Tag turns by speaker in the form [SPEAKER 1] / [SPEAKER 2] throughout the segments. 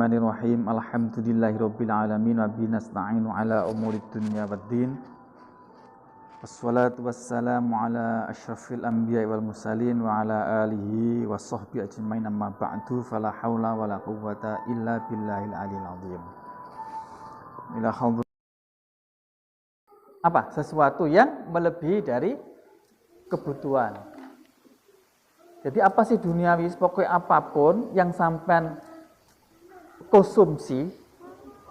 [SPEAKER 1] Bismillahirrahmanirrahim. Alhamdulillahirabbil alamin wa bihi nasta'inu ala umurid dunya waddin. Wassalatu wassalamu ala asyrafil anbiya'i wal mursalin wa ala alihi wa sahbihi ajmain, amma ba'du. Fala haula wala quwwata illa billahil aliyil azim. Ila haudz. Apa? Sesuatu yang melebihi dari kebutuhan. Jadi apa sih duniawi? Pokoknya apapun yang sampean konsumsi,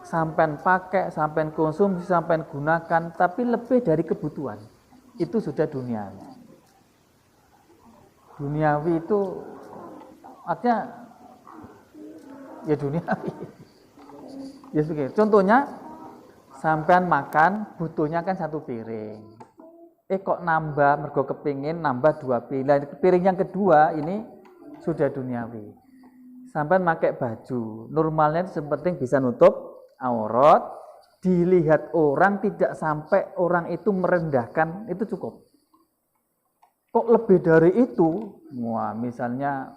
[SPEAKER 1] sampean pakai, sampean konsumsi, sampean gunakan, tapi lebih dari kebutuhan, itu sudah duniawi. Duniawi itu artinya ya duniawi. Ya seperti contohnya, sampean makan butuhnya kan 1 piring. Kok nambah, mergo kepingin nambah 2 piring. Piring yang kedua ini sudah duniawi. Sampai pakai baju, normalnya itu penting bisa nutup aurat, dilihat orang, tidak sampai orang itu merendahkan, itu cukup. Kok lebih dari itu? Wah, misalnya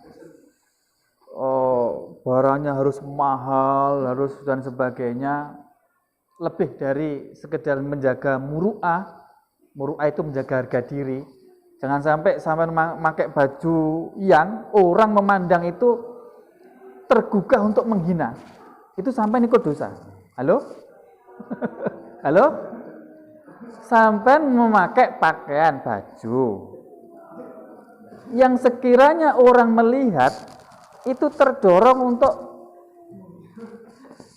[SPEAKER 1] barangnya harus mahal, harus dan sebagainya, lebih dari sekedar menjaga muru'ah. Muru'ah itu menjaga harga diri. Jangan sampai pakai baju yang orang memandang itu tergugah untuk menghina. Itu sampai ikut dosa. Halo? Halo? Sampai memakai pakaian baju yang sekiranya orang melihat itu terdorong untuk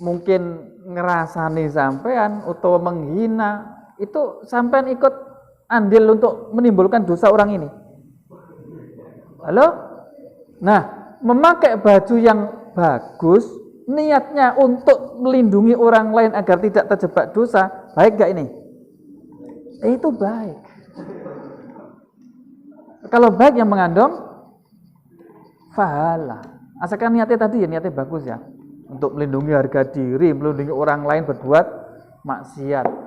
[SPEAKER 1] mungkin ngerasani sampean atau menghina, itu sampean ikut andil untuk menimbulkan dosa orang ini. Halo? Nah, memakai baju yang bagus, niatnya untuk melindungi orang lain agar tidak terjebak dosa, baik gak ini? Itu baik. Kalau baik yang mengandung pahala. Asalkan niatnya tadi ya, niatnya bagus ya. Untuk melindungi harga diri, melindungi orang lain berbuat maksiat.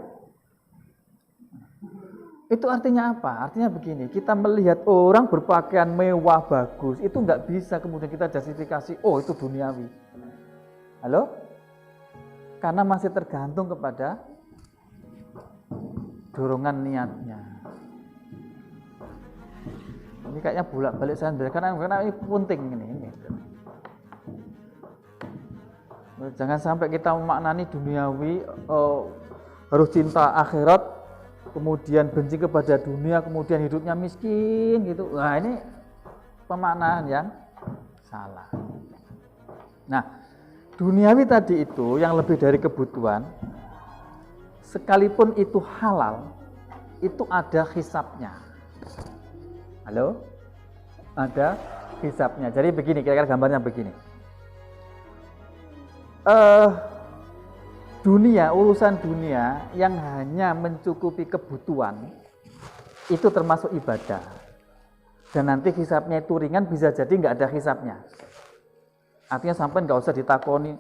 [SPEAKER 1] Itu artinya apa? Artinya begini, kita melihat orang berpakaian mewah, bagus, itu nggak bisa kemudian kita justifikasi, oh itu duniawi. Halo? Karena masih tergantung kepada dorongan niatnya. Ini kayaknya bolak-balik saya karena ini penting ini. Jangan sampai kita memaknani duniawi, harus cinta akhirat, kemudian benci kepada dunia, kemudian hidupnya miskin gitu. Nah, ini pemaknaan yang salah. Nah, duniawi tadi itu yang lebih dari kebutuhan, sekalipun itu halal, itu ada hisabnya. Halo? Ada hisabnya. Jadi begini, kira-kira gambarnya begini. Urusan dunia yang hanya mencukupi kebutuhan itu termasuk ibadah. Dan nanti hisabnya itu ringan, bisa jadi nggak ada hisabnya. Artinya sampai nggak usah ditakoni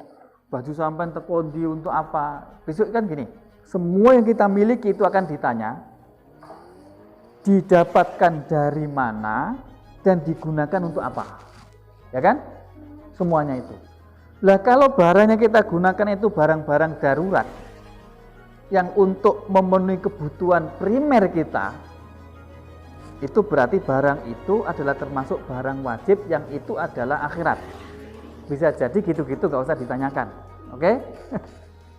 [SPEAKER 1] baju sampai terkondi untuk apa. Besok kan gini, semua yang kita miliki itu akan ditanya, didapatkan dari mana dan digunakan untuk apa. Ya kan? Semuanya itu. Lah kalau barang yang kita gunakan itu barang-barang darurat yang untuk memenuhi kebutuhan primer kita, itu berarti barang itu adalah termasuk barang wajib yang itu adalah akhirat. Bisa jadi gitu-gitu gak usah ditanyakan. Oke?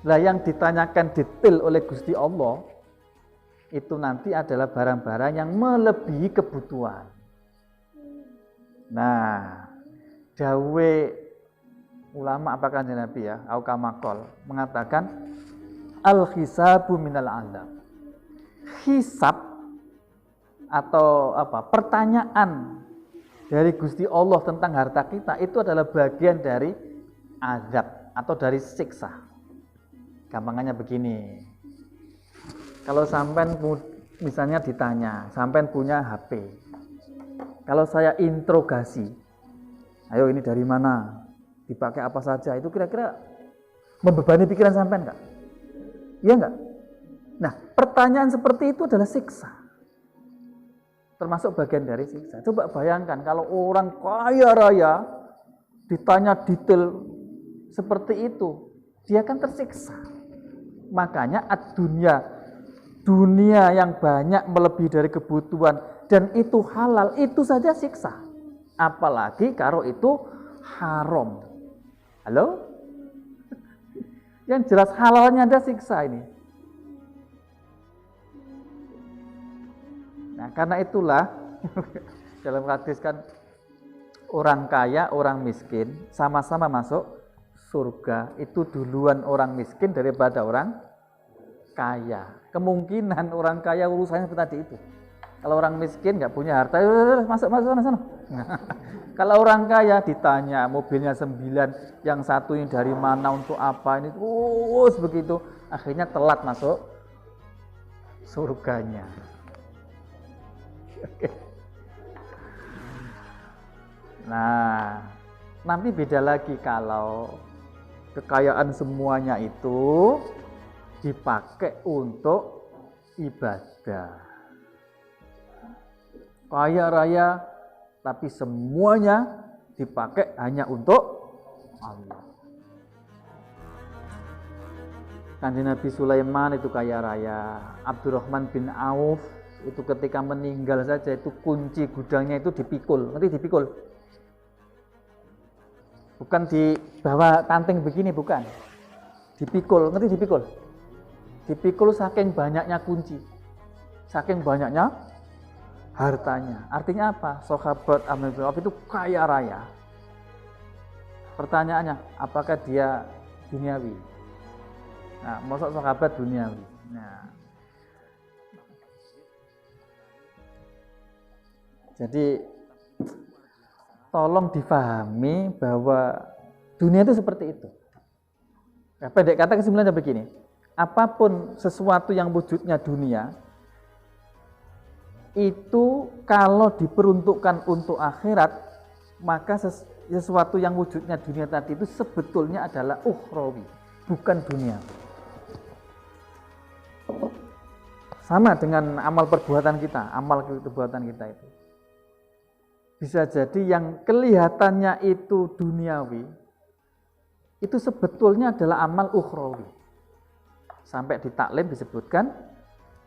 [SPEAKER 1] Lah yang ditanyakan detail oleh Gusti Allah itu nanti adalah barang-barang yang melebihi kebutuhan. Nah, dawe ulama apakah Nabi ya, Aukamakol mengatakan al-hisabu minal azab. Hisab atau apa? Pertanyaan dari Gusti Allah tentang harta kita itu adalah bagian dari azab atau dari siksa. Gampangannya begini. Kalau sampean misalnya ditanya, sampean punya HP. Kalau saya interogasi, ayo ini dari mana? Dipakai apa saja, itu kira-kira membebani pikiran sampean enggak? Iya enggak? Nah, pertanyaan seperti itu adalah siksa. Termasuk bagian dari siksa. Coba bayangkan kalau orang kaya raya ditanya detail seperti itu, dia kan tersiksa. Makanya dunia yang banyak melebihi dari kebutuhan dan itu halal, itu saja siksa. Apalagi kalau itu haram. Halo? Yang jelas halalnya ada siksa ini. Nah, karena itulah dalam hadis kan orang kaya, orang miskin sama-sama masuk surga. Itu duluan orang miskin daripada orang kaya. Kemungkinan orang kaya urusannya seperti itu. Kalau orang miskin nggak punya harta, masuk sana. Kalau orang kaya ditanya mobilnya 9, yang satu ini dari mana untuk apa ini, terus begitu, akhirnya telat masuk surganya. Nah, nanti beda lagi kalau kekayaan semuanya itu dipakai untuk ibadah. Kaya raya tapi semuanya dipakai hanya untuk Allah. Kanjeng Nabi Sulaiman itu kaya raya. Abdurrahman bin Auf itu ketika meninggal saja itu kunci gudangnya itu dipikul. Ngerti dipikul? Bukan di bawah kanting begini, bukan. Dipikul, ngerti dipikul? Dipikul saking banyaknya kunci. Saking banyaknya hartanya. Artinya apa? Sahabat Amr bin Auf itu kaya raya. Pertanyaannya, apakah dia duniawi? Nah, maksud sahabat duniawi. Nah, jadi tolong difahami bahwa dunia itu seperti itu. Nah, pendek kata kesimpulannya begini, apapun sesuatu yang wujudnya dunia, itu kalau diperuntukkan untuk akhirat, maka sesuatu yang wujudnya dunia tadi itu sebetulnya adalah ukhrawi, bukan dunia. Sama dengan amal perbuatan kita, itu. Bisa jadi yang kelihatannya itu duniawi, itu sebetulnya adalah amal ukhrawi. Sampai di taklim disebutkan,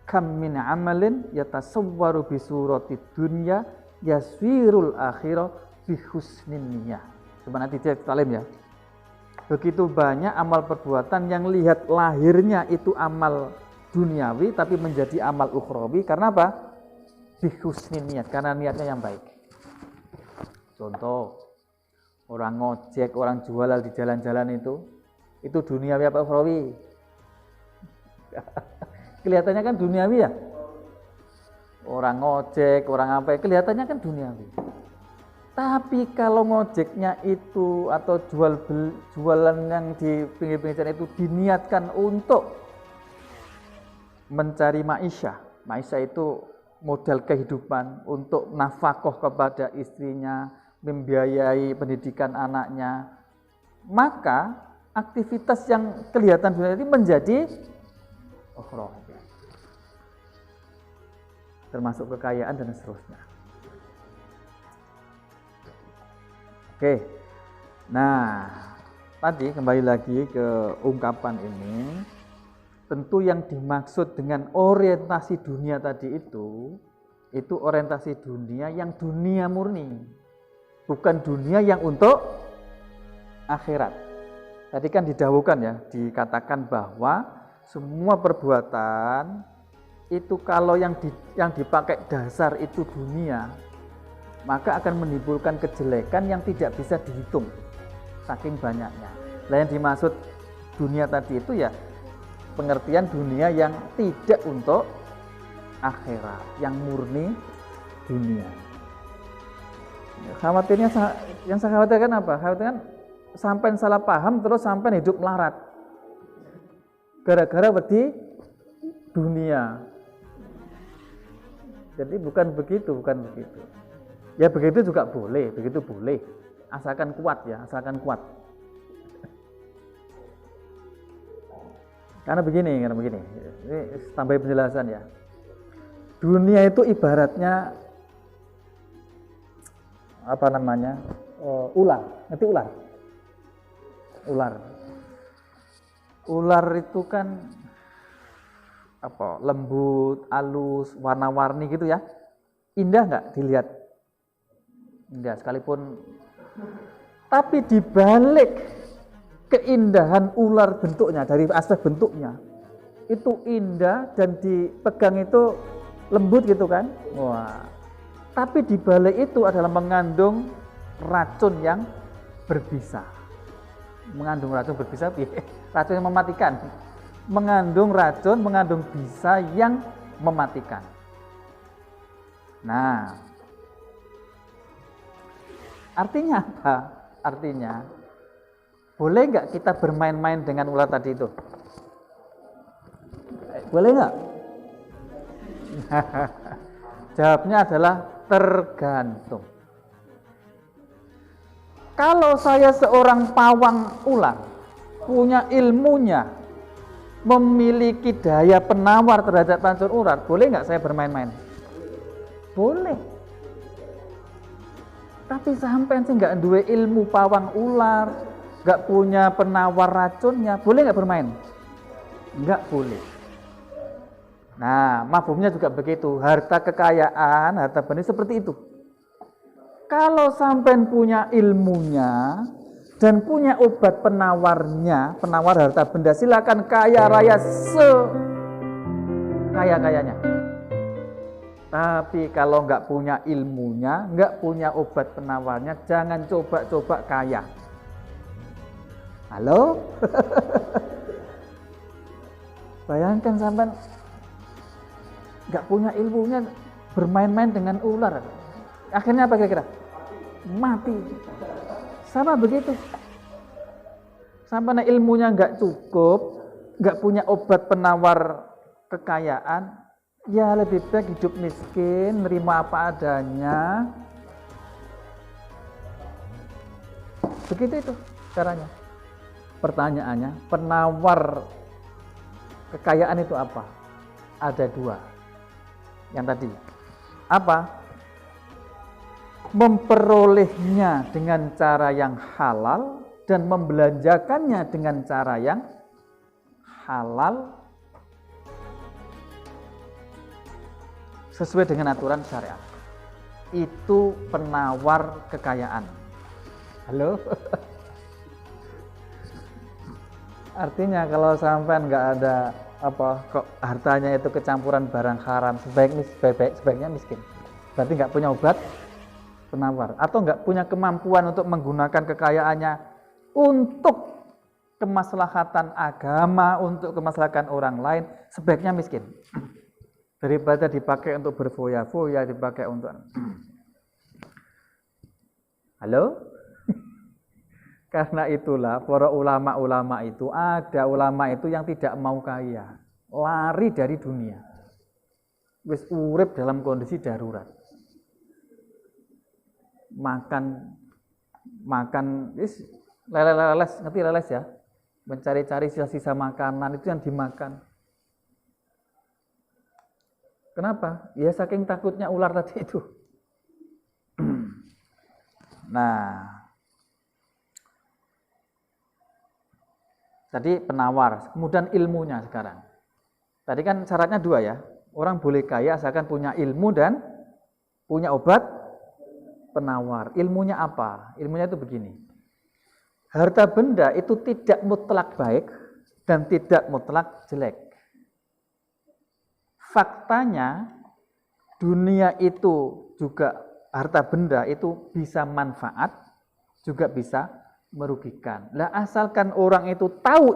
[SPEAKER 1] kam min amalin yatasawwaru bi surati dunya yaswirul akhirah bi husnin niyah. Coba nanti cek taklim ya. Begitu banyak amal perbuatan yang lihat lahirnya itu amal duniawi tapi menjadi amal ukhrawi. Karena apa? Bi husnin niyah, karena niatnya yang baik. Contoh, orang ngojek, orang jualan di jalan-jalan itu duniawi apa ukhrawi? Kelihatannya kan duniawi ya. Orang ngojek, orang apa, kelihatannya kan duniawi. Tapi kalau ngojeknya itu atau jualan yang di pinggir-pinggir jalan itu diniatkan untuk mencari maisha. Maisha itu modal kehidupan, untuk nafkah kepada istrinya, membiayai pendidikan anaknya. Maka aktivitas yang kelihatan dunia ini menjadi ukhrawi. Termasuk kekayaan dan seterusnya. Oke. Nah, tadi kembali lagi ke ungkapan ini, tentu yang dimaksud dengan orientasi dunia tadi itu orientasi dunia yang dunia murni, bukan dunia yang untuk akhirat. Tadi kan didahulukan ya, dikatakan bahwa semua perbuatan itu kalau yang dipakai dasar itu dunia, maka akan menimbulkan kejelekan yang tidak bisa dihitung saking banyaknya. Nah, yang dimaksud dunia tadi itu ya pengertian dunia yang tidak untuk akhirat, yang murni dunia. Khawatirnya, yang saya khawatirkan apa? Khawatirkan sampai salah paham terus sampai hidup melarat gara-gara wedi dunia. Jadi bukan begitu. Ya begitu juga boleh, begitu boleh. Asalkan kuat ya, asalkan kuat. Karena begini. Ini tambah penjelasan ya. Dunia itu ibaratnya ular. Ngerti ular? ular. Ular itu kan lembut, halus, warna-warni gitu ya. Indah nggak dilihat? Indah sekalipun. Tapi dibalik keindahan ular bentuknya, dari aspek bentuknya, itu indah dan dipegang itu lembut gitu kan. Wah. Tapi dibalik itu adalah mengandung racun yang berbisa. Mengandung racun berbisa, racun yang mematikan. Mengandung racun, mengandung bisa yang mematikan. Nah, artinya apa? Artinya, boleh nggak kita bermain-main dengan ular tadi itu? Boleh nggak? Jawabnya adalah tergantung. Kalau saya seorang pawang ular, punya ilmunya, memiliki daya penawar terhadap racun ular, boleh nggak saya bermain-main? Boleh. Tapi sampai sih nggak duwe ilmu pawang ular, nggak punya penawar racunnya, boleh nggak bermain? Nggak boleh. Nah, mafhumnya juga begitu. Harta kekayaan, harta benda seperti itu. Kalau sampai punya ilmunya dan punya obat penawarnya, penawar harta benda, silakan kaya raya sekaya-kayanya. Tapi kalau nggak punya ilmunya, nggak punya obat penawarnya, jangan coba-coba kaya. Halo? Bayangkan sampai nggak punya ilmunya, bermain-main dengan ular. Akhirnya apa kira-kira? Mati. Sama begitu. Sampai ilmunya nggak cukup, nggak punya obat penawar kekayaan, ya lebih baik hidup miskin, nerima apa adanya. Begitu itu caranya. Pertanyaannya, penawar kekayaan itu apa? Ada dua. Yang tadi, apa? Memperolehnya dengan cara yang halal dan membelanjakannya dengan cara yang halal sesuai dengan aturan syariat. Itu penawar kekayaan. Halo? Artinya kalau sampai nggak ada kok hartanya itu kecampuran barang haram, sebaiknya miskin. Berarti nggak punya obat penawar atau nggak punya kemampuan untuk menggunakan kekayaannya untuk kemaslahatan agama, untuk kemaslahatan orang lain, sebaiknya miskin. Daripada dipakai untuk berfoya-foya, dipakai untuk halo? Karena itulah para ulama-ulama itu, ada ulama itu yang tidak mau kaya, lari dari dunia. Wis urip dalam kondisi darurat. Makan leles, ngerti leles ya? Mencari-cari sisa-sisa makanan itu yang dimakan. Kenapa? Ya saking takutnya ular tadi itu. Nah, tadi penawar, kemudian ilmunya sekarang. Tadi kan syaratnya dua ya, orang boleh kaya asalkan punya ilmu dan punya obat penawar. Ilmunya apa? Ilmunya itu begini, harta benda itu tidak mutlak baik dan tidak mutlak jelek. Faktanya, dunia itu juga, harta benda itu bisa manfaat, juga bisa merugikan. Lah asalkan orang itu, tahu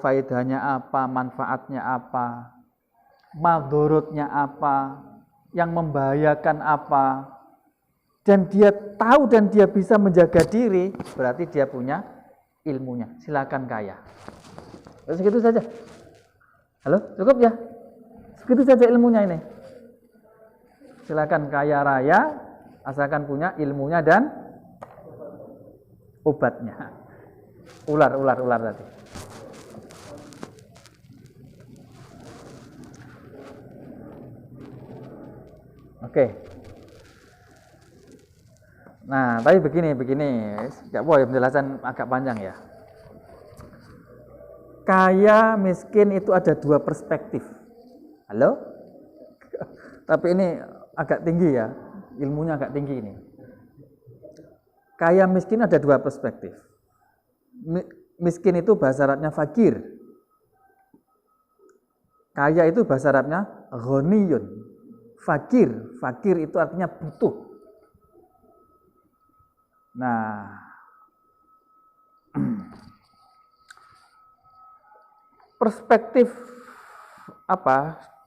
[SPEAKER 1] faedahnya apa, manfaatnya apa, madorotnya apa, yang membahayakan apa, dan dia tahu dan dia bisa menjaga diri, berarti dia punya ilmunya. Silakan kaya. Segitu saja. Halo, cukup ya? Segitu saja ilmunya ini. Silakan kaya raya, asalkan punya ilmunya dan obatnya. Ular tadi. Oke. Nah, tapi begini, nggak boleh penjelasan agak panjang ya. Kaya miskin itu ada dua perspektif. Halo? Tapi ini agak tinggi ya, ilmunya agak tinggi ini. Kaya miskin ada dua perspektif. Miskin itu bahasa Arabnya fakir. Kaya itu bahasa Arabnya ghaniyun. Fakir itu artinya butuh. Nah, perspektif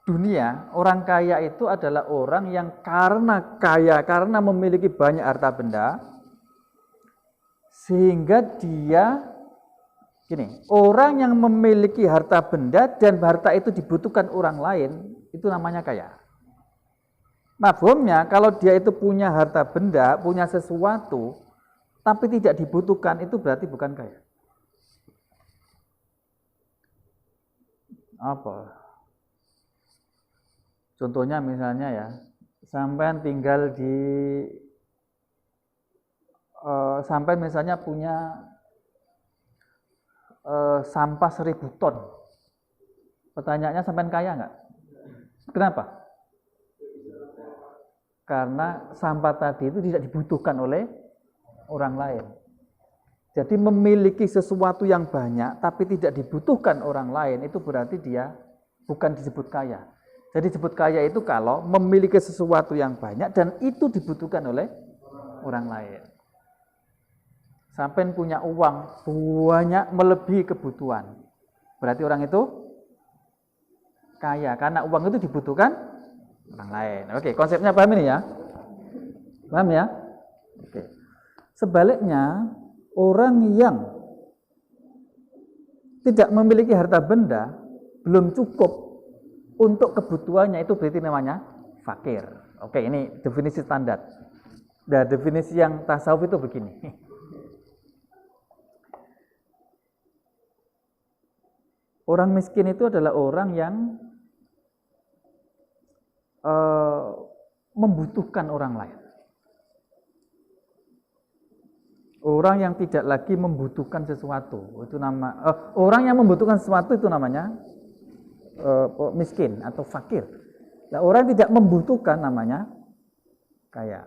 [SPEAKER 1] dunia, orang kaya itu adalah orang yang karena kaya, karena memiliki banyak harta benda, sehingga dia orang yang memiliki harta benda dan harta itu dibutuhkan orang lain, itu namanya kaya. Mafhumnya, kalau dia itu punya harta benda, punya sesuatu, tapi tidak dibutuhkan, itu berarti bukan kaya. Apa? Contohnya misalnya ya, sampai tinggal di, sampai misalnya punya sampah 1000 ton. Pertanyaannya, sampai kaya nggak? Kenapa? Karena sampah tadi itu tidak dibutuhkan oleh orang lain. Jadi memiliki sesuatu yang banyak tapi tidak dibutuhkan orang lain, itu berarti dia bukan disebut kaya. Jadi disebut kaya itu kalau memiliki sesuatu yang banyak dan itu dibutuhkan oleh orang lain. Sampai punya uang banyak melebihi kebutuhan, berarti orang itu kaya karena uang itu dibutuhkan orang lain. Oke, konsepnya paham ini ya? Paham ya? Oke. Sebaliknya, orang yang tidak memiliki harta benda, belum cukup untuk kebutuhannya, itu berarti namanya fakir. Oke, ini definisi standar. Nah, definisi yang tasawuf itu begini. Orang miskin itu adalah orang yang membutuhkan orang lain. Orang yang tidak lagi membutuhkan sesuatu, itu orang yang membutuhkan sesuatu itu namanya miskin atau fakir. Nah, orang yang tidak membutuhkan namanya kaya.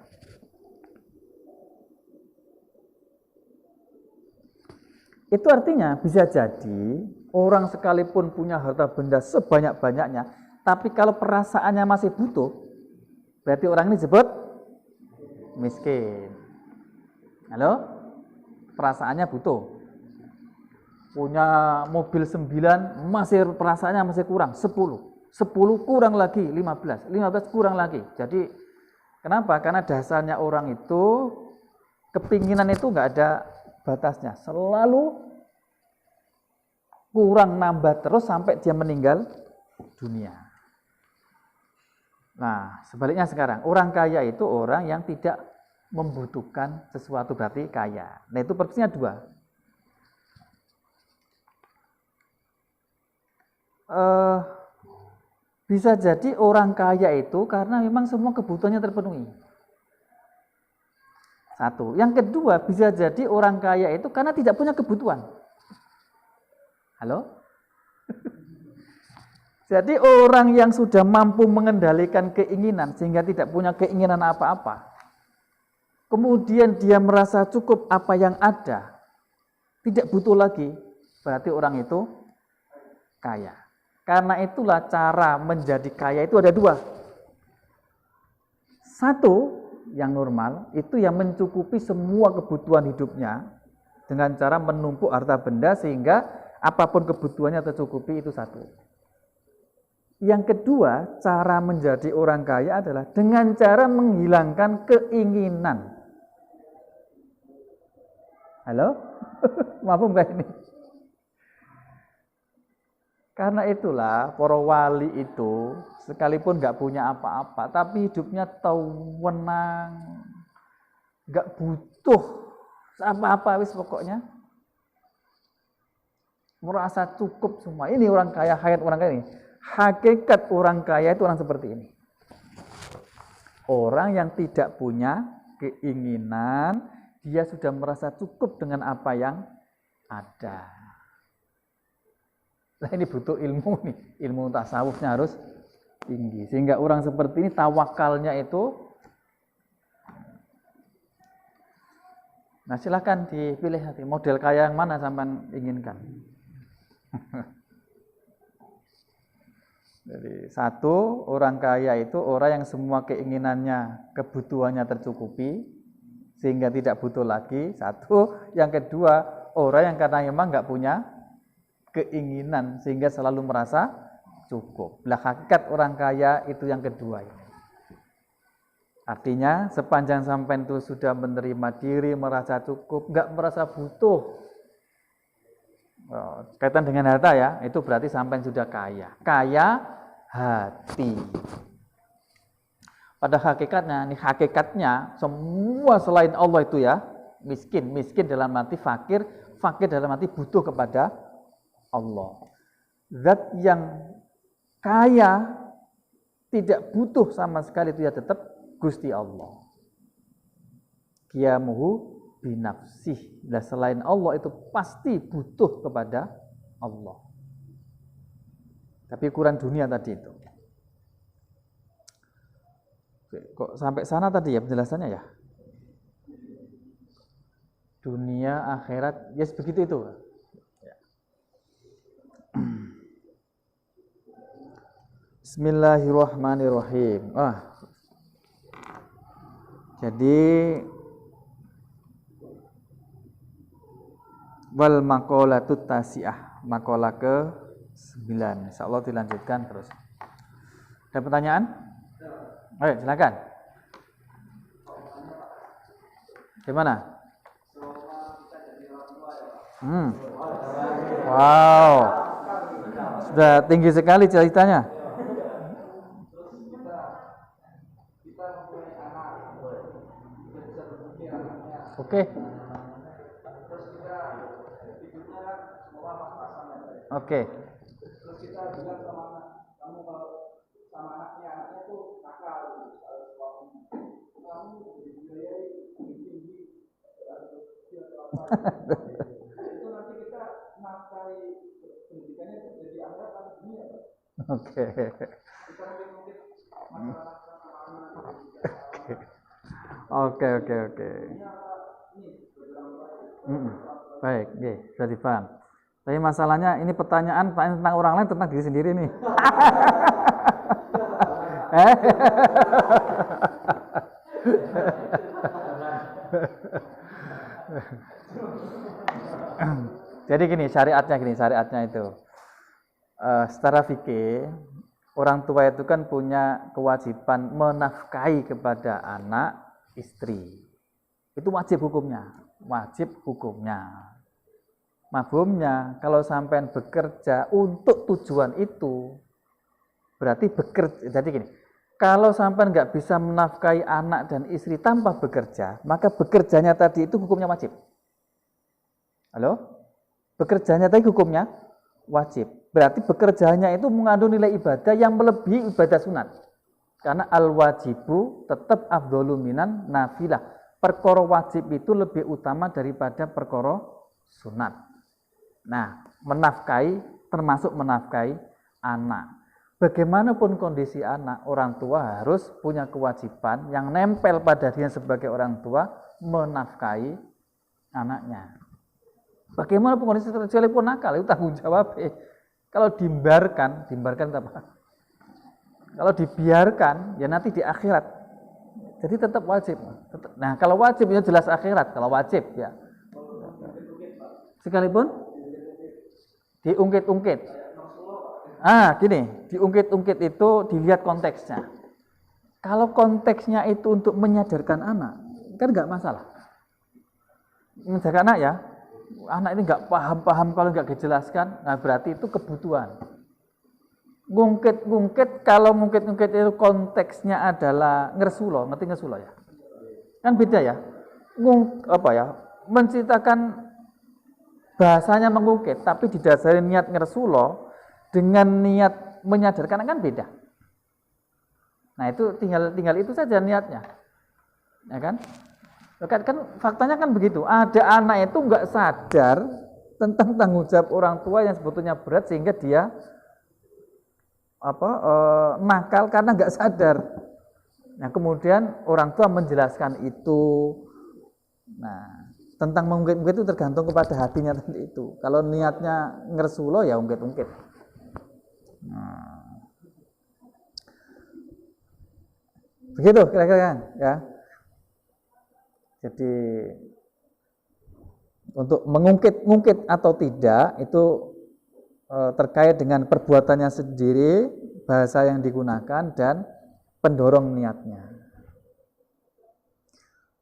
[SPEAKER 1] Itu artinya bisa jadi orang sekalipun punya harta benda sebanyak-banyaknya, tapi kalau perasaannya masih butuh, berarti orang ini disebut miskin. Halo? Perasaannya butuh. Punya mobil 9, perasaannya masih kurang 10. 10 kurang lagi 15, 15 kurang lagi. Jadi kenapa? Karena dasarnya orang itu kepinginan itu nggak ada batasnya, selalu kurang nambah terus sampai dia meninggal dunia. Nah, sebaliknya sekarang, orang kaya itu orang yang tidak membutuhkan sesuatu, berarti kaya. Nah, itu persisnya dua. Bisa jadi orang kaya itu karena memang semua kebutuhannya terpenuhi. Satu. Yang kedua, bisa jadi orang kaya itu karena tidak punya kebutuhan. Halo? Jadi orang yang sudah mampu mengendalikan keinginan sehingga tidak punya keinginan apa-apa, kemudian dia merasa cukup apa yang ada, tidak butuh lagi, berarti orang itu kaya. Karena itulah cara menjadi kaya itu ada dua. Satu, yang normal, itu yang mencukupi semua kebutuhan hidupnya dengan cara menumpuk harta benda sehingga apapun kebutuhannya tercukupi, itu satu. Yang kedua, cara menjadi orang kaya adalah dengan cara menghilangkan keinginan. Halo? Maaf nggak ini? Karena itulah para wali itu sekalipun nggak punya apa-apa, tapi hidupnya tenang, nggak butuh apa-apa, wis pokoknya merasa cukup semua. Ini orang kaya, hayat orang kaya ini. Hakikat orang kaya itu orang seperti ini. Orang yang tidak punya keinginan, dia sudah merasa cukup dengan apa yang ada. Nah ini butuh ilmu nih, ilmu tasawufnya harus tinggi. Sehingga orang seperti ini tawakalnya itu, nah silahkan dipilih nanti model kaya yang mana sampean inginkan. Jadi satu, orang kaya itu orang yang semua keinginannya, kebutuhannya tercukupi sehingga tidak butuh lagi. Satu, yang kedua, orang yang karena memang nggak punya keinginan sehingga selalu merasa cukup. Lah hakikat orang kaya itu yang kedua ini. Artinya sepanjang sampai itu sudah menerima diri, merasa cukup, nggak merasa butuh. Kaitan dengan harta ya, itu berarti sampai sudah kaya. Kaya hati. Pada hakikatnya, ini hakikatnya semua selain Allah itu ya, miskin. Miskin dalam arti fakir, fakir dalam arti butuh kepada Allah. Zat yang kaya tidak butuh sama sekali itu ya tetap Gusti Allah. Qiyamuhu binafsih. Dan selain Allah itu pasti butuh kepada Allah. Tapi ukuran dunia tadi itu. Kok sampai sana tadi ya penjelasannya ya? Dunia, akhirat, yes begitu itu. Bismillahirrahmanirrahim. Jadi wal maqalatut tasi'ah, maqalah ke-9. Insyaallah dilanjutkan terus. Ada pertanyaan? Ayo silakan. Gimana? Wow. Sudah tinggi sekali ceritanya. Oke. Oke.
[SPEAKER 2] Terus kita bilang sama kamu kalau sama anaknya tuh nakal, kamu dibiayai tinggi, itu nanti kita nafkahi pendidikannya jadi akhirat atau dunia, Pak.
[SPEAKER 1] Oke.
[SPEAKER 2] Kita mungkin masalah sama
[SPEAKER 1] Oke. Baik, sudah dipaham. Tapi masalahnya ini pertanyaan tentang orang lain, tentang diri sendiri nih. Jadi syariatnya itu. Secara fikih, orang tua itu kan punya kewajiban menafkahi kepada anak, istri. Itu wajib hukumnya. Mafhumnya, kalau sampean bekerja untuk tujuan itu, berarti bekerja. Jadi gini, kalau sampean nggak bisa menafkahi anak dan istri tanpa bekerja, maka bekerjanya tadi itu hukumnya wajib. Halo? Bekerjanya tadi hukumnya wajib. Berarti bekerjanya itu mengandung nilai ibadah yang melebihi ibadah sunat. Karena al-wajibu tetap afdhalu minan nafilah. Perkara wajib itu lebih utama daripada perkara sunat. Nah, menafkahi termasuk menafkahi anak. Bagaimanapun kondisi anak, orang tua harus punya kewajiban yang nempel pada dia sebagai orang tua menafkahi anaknya. Bagaimanapun kondisi kecuali pun nakal, itu tanggung jawab. Kalau dibiarkan apa? Kalau dibiarkan, ya nanti di akhirat. Jadi tetap wajib. Nah, kalau wajib itu jelas akhirat. Kalau wajib ya. Sekalipun diungkit-ungkit. Gini, diungkit-ungkit itu dilihat konteksnya. Kalau konteksnya itu untuk menyadarkan anak, kan nggak masalah. Menjaga anak ya, anak ini nggak paham kalau nggak dijelaskan, nah berarti itu kebutuhan. Ngungkit-ngungkit, kalau ngungkit-ngungkit itu konteksnya adalah ngersulo, ngerti ngersulo ya? Kan beda ya. Menceritakan bahasanya mengungkit, tapi didasari niat ngersulo dengan niat menyadarkan kan beda. Nah itu tinggal itu saja niatnya, ya kan? Kan faktanya kan begitu. Ada anak itu nggak sadar tentang tanggung jawab orang tua yang sebetulnya berat sehingga dia nakal karena nggak sadar. Nah, kemudian orang tua menjelaskan itu. Nah, tentang mengungkit-ungkit itu tergantung kepada hatinya tadi itu. Kalau niatnya ngersulo ya ungkit-ungkit. Nah, begitu kira-kira kan, ya. Jadi untuk mengungkit-ungkit atau tidak itu terkait dengan perbuatannya sendiri, bahasa yang digunakan dan pendorong niatnya.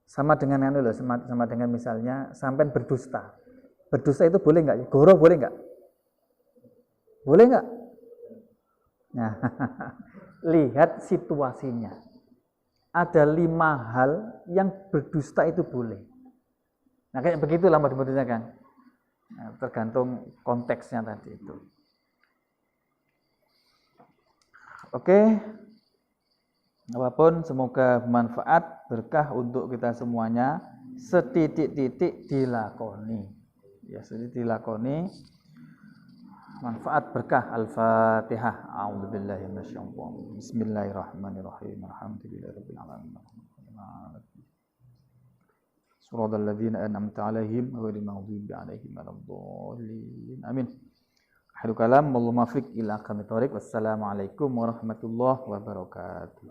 [SPEAKER 1] Sama dengan sama dengan misalnya sampai berdusta. Berdusta itu boleh nggak? Goro boleh nggak? Boleh nggak? Nah, lihat situasinya. Ada 5 hal yang berdusta itu boleh. Nah, kayak begitulah model-modelnya kan. Nah, tergantung konteksnya tadi itu. Oke. Apapun semoga bermanfaat, berkah untuk kita semuanya. Setitik-titik dilakoni. Ya, setitik dilakoni. Manfaat berkah. Al-Fatihah. A'udzubillahi minasyaitonir. Bismillahirrahmanirrahim. Alhamdulillahirabbil alamin. Suratal ladzina an'amta 'alaihim ghairil maghdubi 'alaihim waladdallin. Amin. Akhirul kalam, wallahu muwaffiq ila aqwamit thoriq. Wassalamualaikum warahmatullahi wabarakatuh.